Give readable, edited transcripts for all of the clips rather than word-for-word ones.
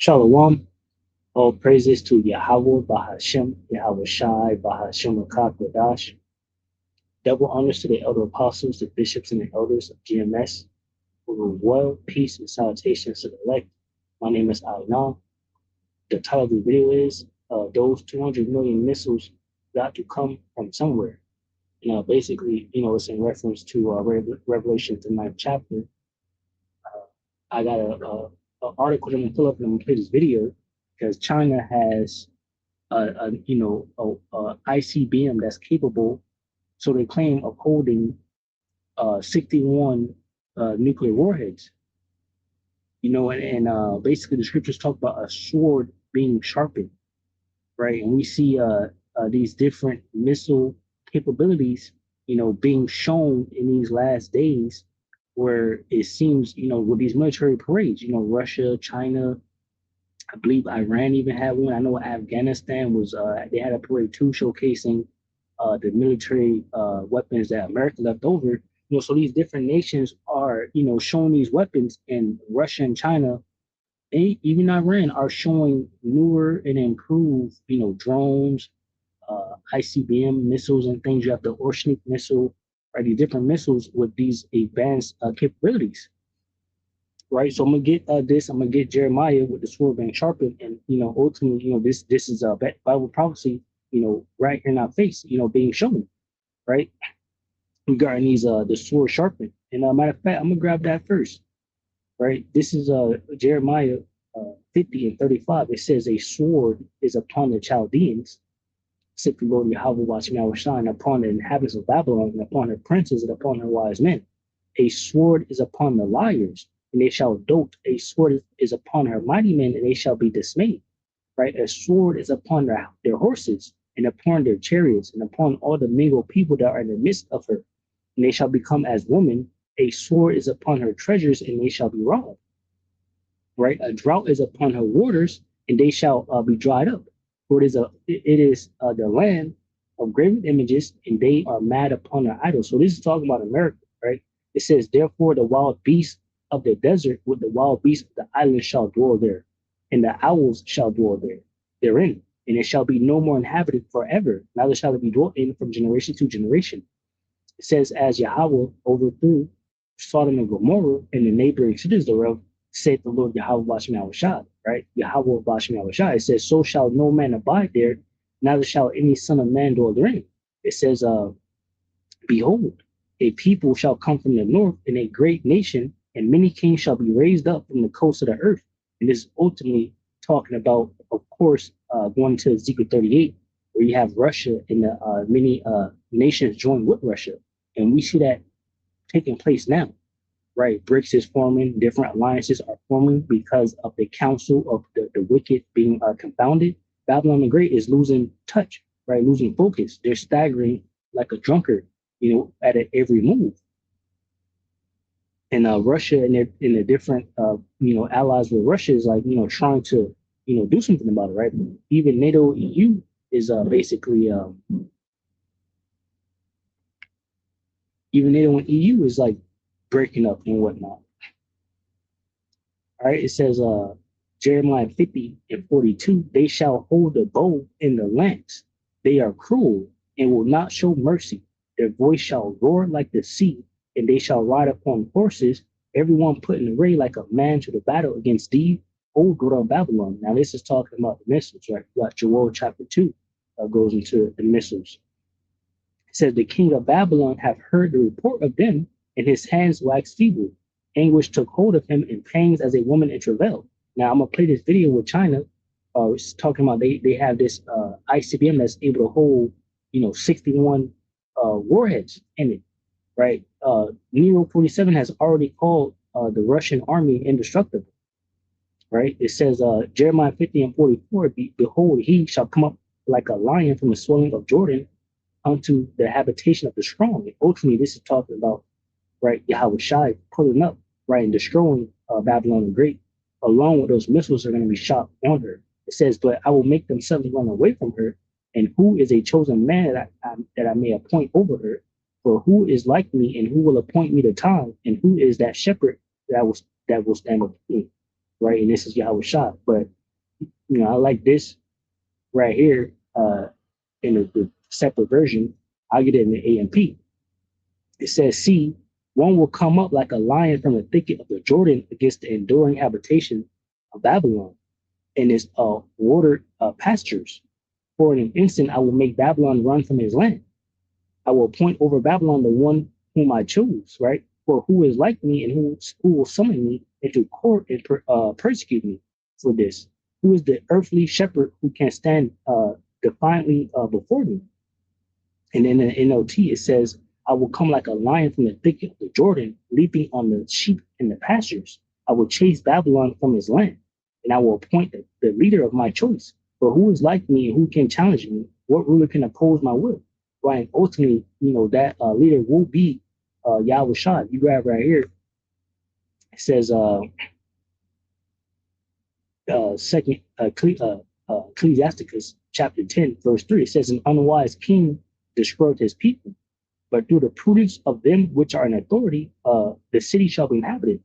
Shalom. All praises to Yahweh Bahashem, Yahweh Shai, Bahashem Kodash. Double honors to the elder apostles, the bishops, and the elders of GMS. For the royal peace and salutations to the elect. My name is Alna. The title of the video is Those 200 million missiles got to come from somewhere. Basically, it's in reference to Revelation, the ninth chapter. I got a article that I'm going to pull up and I'm going to play this video because China has ICBM that's capable. So they claim of holding 61 nuclear warheads. And basically the scriptures talk about a sword being sharpened, right? And we see these different missile capabilities, being shown in these last days, where it seems, with these military parades, Russia, China, I believe Iran even had one. I know Afghanistan was they had a parade too, showcasing the military weapons that America left over. So these different nations are, showing these weapons, and Russia and China, and even Iran, are showing newer and improved, drones, ICBM missiles, and things. You have the Oceanic missile, right? These different missiles with these advanced capabilities, right? So I'm gonna get this. I'm gonna get Jeremiah with the sword being sharpened, and ultimately, this is a Bible prophecy, right in our face, being shown, right, regarding these the sword sharpened. And matter of fact, I'm gonna grab that first, right? This is Jeremiah 50 and 35. It says, "A sword is upon the Chaldeans, said the Lord Yahweh watching our shine, upon the inhabitants of Babylon, and upon her princes, and upon her wise men. A sword is upon the liars, and they shall dote. A sword is upon her mighty men, and they shall be dismayed." Right? A sword is upon their horses, and upon their chariots, and upon all the mingled people that are in the midst of her. And they shall become as women. A sword is upon her treasures, and they shall be robbed. Right? A drought is upon her waters, and they shall be dried up. For it is the land of graven images, and they are mad upon her idols. So this is talking about America, right? It says, "Therefore the wild beasts of the desert with the wild beasts of the island shall dwell there, and the owls shall dwell therein, and it shall be no more inhabited forever. Neither shall it be dwelt in from generation to generation." It says, "As Yahweh overthrew Sodom and Gomorrah and the neighboring cities thereof, saith the Lord Yahweh Bashem Yahushua," right? Yahweh Bashem Yahushua. It says, "So shall no man abide there, neither shall any son of man dwell therein." It says, "Behold, a people shall come from the north, and a great nation, and many kings shall be raised up from the coast of the earth." And this is ultimately talking about, of course, going to Ezekiel 38, where you have Russia and the many nations join with Russia. And we see that taking place now, right? BRICS is forming, different alliances are forming because of the council of the wicked being confounded. Babylon the Great is losing touch, right? Losing focus. They're staggering like a drunkard, at every move. And Russia and the different, allies with Russia is like, trying to, do something about it, right? Even NATO EU is basically, even NATO and EU is like breaking up and whatnot. All right, it says Jeremiah 50 and 42, "They shall hold the bow in the lance. They are cruel and will not show mercy. Their voice shall roar like the sea, and they shall ride upon horses, everyone put in array like a man to the battle against thee, O daughter of Babylon." Now this is talking about the missiles, right? You got Joel chapter 2 goes into the missiles. It says, "The king of Babylon have heard the report of them, and his hands waxed feeble. Anguish took hold of him, and pangs as a woman in travail." Now I'm gonna play this video with China. It's talking about they have this ICBM that's able to hold 61 warheads in it, right? Nero 47 has already called the Russian army indestructible, right? It says Jeremiah 50 and 44, "Behold, he shall come up like a lion from the swelling of Jordan unto the habitation of the strong." And ultimately, this is talking about, right, Yahweh Shai pulling up, right, and destroying Babylon the Great. Along with those missiles are going to be shot on her. It says, "But I will make them suddenly run away from her. And who is a chosen man that I may appoint over her? For who is like me, and who will appoint me the time? And who is that shepherd that will stand up with me?" right? And this is Yahweh Shah. But I like this right here in the separate version. I'll get it in the AMP. It says, "See, one will come up like a lion from the thicket of the Jordan against the enduring habitation of Babylon and its watered pastures. For in an instant I will make Babylon run from his land. I will appoint over Babylon the one whom I choose, right? For who is like me and who will summon me into court and persecute me for this? Who is the earthly shepherd who can stand defiantly before me?" And in the NLT, it says, "I will come like a lion from the thicket of the Jordan, leaping on the sheep in the pastures. I will chase Babylon from his land, and I will appoint the leader of my choice. For who is like me and who can challenge me? What ruler can oppose my will?" Right? And ultimately, that leader will be Yahweh Shah. You grab right here, it says, second Ecclesiasticus chapter 10, verse 3. It says, "An unwise king destroyed his people, but through the prudence of them which are in authority, the city shall be inhabited."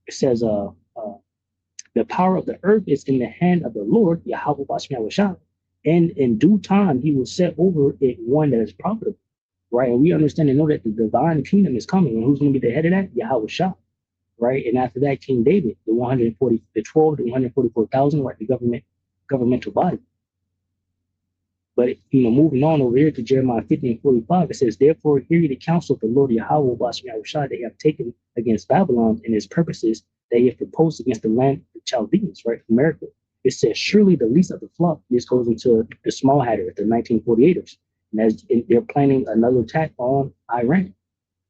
It says, "The power of the earth is in the hand of the Lord, Yahweh Bashmi Shah, and in due time he will set over it one that is profitable." Right? And we understand and know that the divine kingdom is coming. And who's going to be the head of that? Yahweh Shah. Right? And after that, King David, the 12 to 144,000, right? The governmental body. But moving on over here to Jeremiah 15:45, it says, "Therefore hear ye the counsel of the Lord Yahweh that they have taken against Babylon and his purposes that he have proposed against the land of the Chaldeans," right? America. It says, "Surely the least of the flock," this goes into the small hatters, the 1948ers, and they're planning another attack on Iran,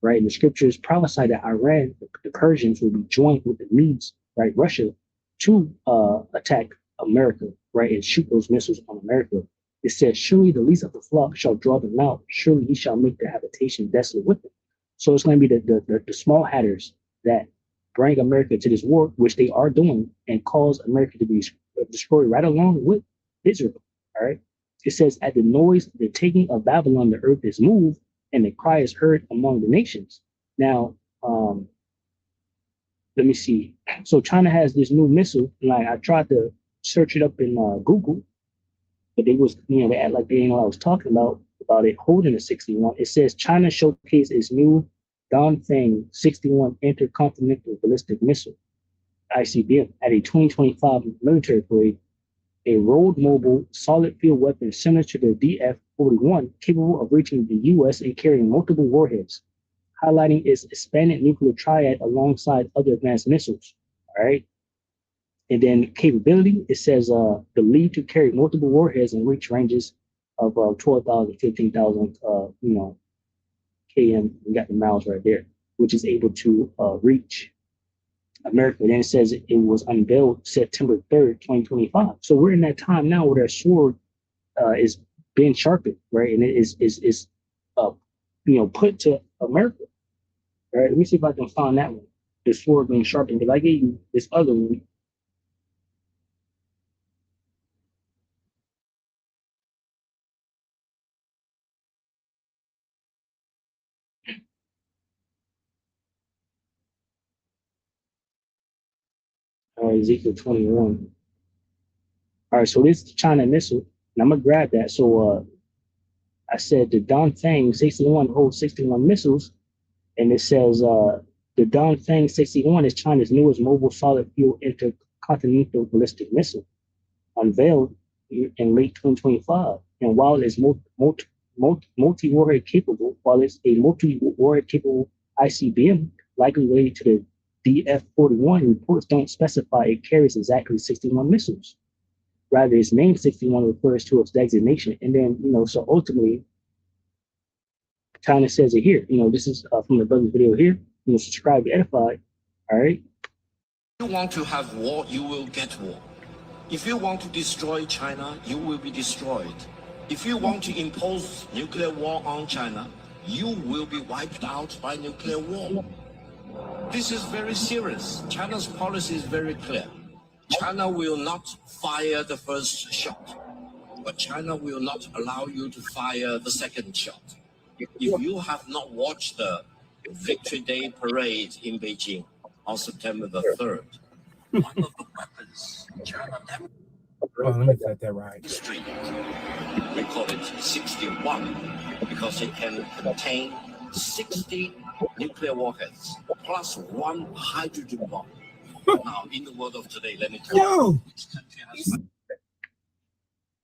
right? And the scriptures prophesy that Iran, the Persians, will be joined with the Medes, right, Russia, to attack America, right, and shoot those missiles on America. It says, "Surely the least of the flock shall draw them out. Surely he shall make their habitation desolate with them." So it's going to be the small hatters that bring America to this war, which they are doing, and cause America to be destroyed right along with Israel. All right. It says, "At the noise of the taking of Babylon, the earth is moved, and the cry is heard among the nations." Now, let me see. So China has this new missile, and I tried to search it up in Google, but they was, they act like they didn't know what I was talking about it holding a 61. It says China showcased its new Dongfeng 61 intercontinental ballistic missile, ICBM, at a 2025 military parade, a road mobile solid field weapon similar to the DF-41, capable of reaching the U.S. and carrying multiple warheads, highlighting its expanded nuclear triad alongside other advanced missiles. All right. And then capability, it says the lead to carry multiple warheads and reach ranges of 12,000, 15,000, km. We got the miles right there, which is able to reach America. And then it says it was unveiled September 3rd, 2025. So we're in that time now where that sword is being sharpened, right? And it is put to America. All right, let me see if I can find that one. The sword being sharpened. Because I gave you this other one. Ezekiel 21. All right, so this is China missile, and I'm gonna grab that. So I said the Dongfeng 61 holds 61 missiles, and it says the Dongfeng 61 is China's newest mobile solid fuel intercontinental ballistic missile, unveiled in late 2025. And while it's multi-warhead capable, ICBM, likely related to the DF-41, reports don't specify it carries exactly 61 missiles. Rather, its name 61 refers to its designation. And then, so ultimately, China says it here. This is from the brother's video here. Subscribe, be edified. All right. If you want to have war, you will get war. If you want to destroy China, you will be destroyed. If you want to impose nuclear war on China, you will be wiped out by nuclear war. This is very serious. China's policy is very clear. China will not fire the first shot, but China will not allow you to fire the second shot. If you have not watched the Victory Day parade in Beijing on September the 3rd, one of the weapons China never Well, let me set that right. history. We call it 61 because it can contain 60 nuclear warheads plus one hydrogen bomb. Now, in the world of today, let me tell you, Yo, which country has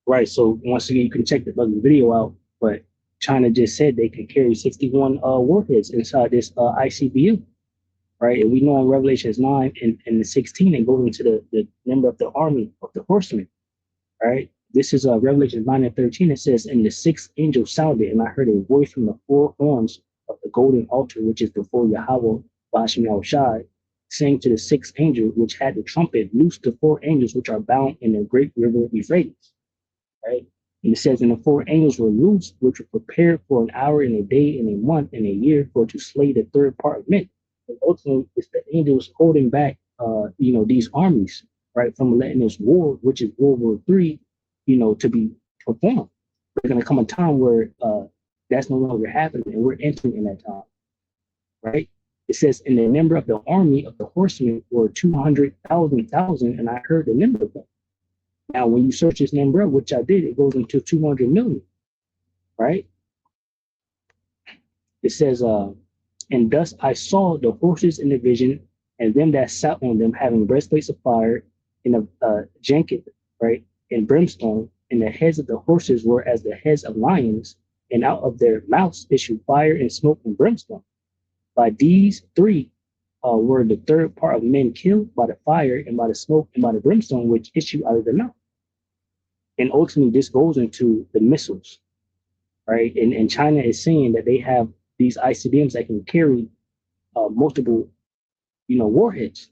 Right. So once again, you can check the other video out. But China just said they can carry 61 warheads inside this ICBM. Right. And we know in Revelations 9 and the 16, it goes into the number of the army of the horsemen. Right. This is Revelation 9 and 13. It says, and the sixth angel sounded, and I heard a voice from the four horns of the golden altar, which is before Yahweh, Bashim Yahushai, saying to the sixth angel, which had the trumpet, loose the four angels which are bound in the great river Euphrates. Right? And it says, and the four angels were loosed, which were prepared for an hour and a day and a month and a year for to slay the third part of men. And ultimately, it's the angels holding back, these armies, right, from letting this war, which is World War III, to be performed. There's going to come a time where that's no longer happening, and we're entering in that time, right? It says, and the number of the army of the horsemen were 200,000, and I heard the number of them. Now, when you search this number up, which I did, it goes into 200 million, right? It says, and thus I saw the horses in the vision, and them that sat on them having breastplates of fire in a jacket, right, and brimstone, and the heads of the horses were as the heads of lions, and out of their mouths issued fire and smoke and brimstone. By these three were the third part of men killed by the fire and by the smoke and by the brimstone which issue out of their mouth. And ultimately, this goes into the missiles, right? And China is saying that they have these ICBMs that can carry multiple, warheads.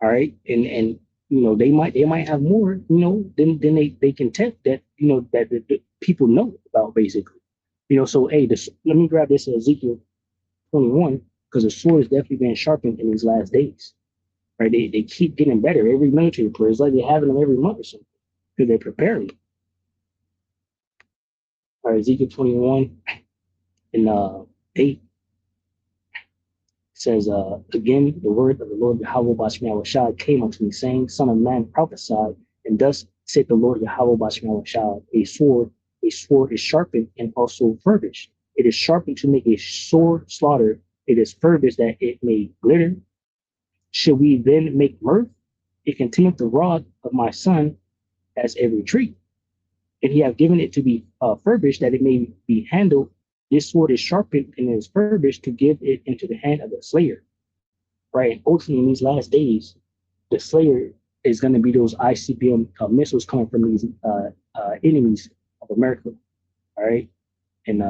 All right, and they might have more, than they can test that, that the people know about, basically. So hey, let me grab this Ezekiel 21, because the sword is definitely being sharpened in these last days. Right? They keep getting better. Every military player, it's like they're having them every month or something, because they're preparing. All right, Ezekiel 21 and 8 says, again, the word of the Lord Yahweh Bashim Yahushai came unto me, saying, Son of man, prophesy, and thus said the Lord Yahweh Bashim Yahushai, a sword is sharpened and also furbished. It is sharpened to make a sore slaughter. It is furbished that it may glitter. Should we then make mirth? It containeth the rod of my son as a retreat. And he have given it to be furbished that it may be handled. This sword is sharpened and is furbished to give it into the hand of the slayer. Right? And ultimately, in these last days, the slayer is going to be those ICBM missiles coming from these enemies of America. All right. And,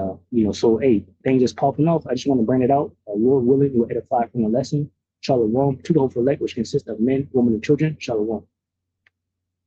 so, hey, things just popping off. I just want to bring it out. Lord willing, we'll edify from the lesson. Shalom to the hopeful elect, which consists of men, women, and children. Shalom.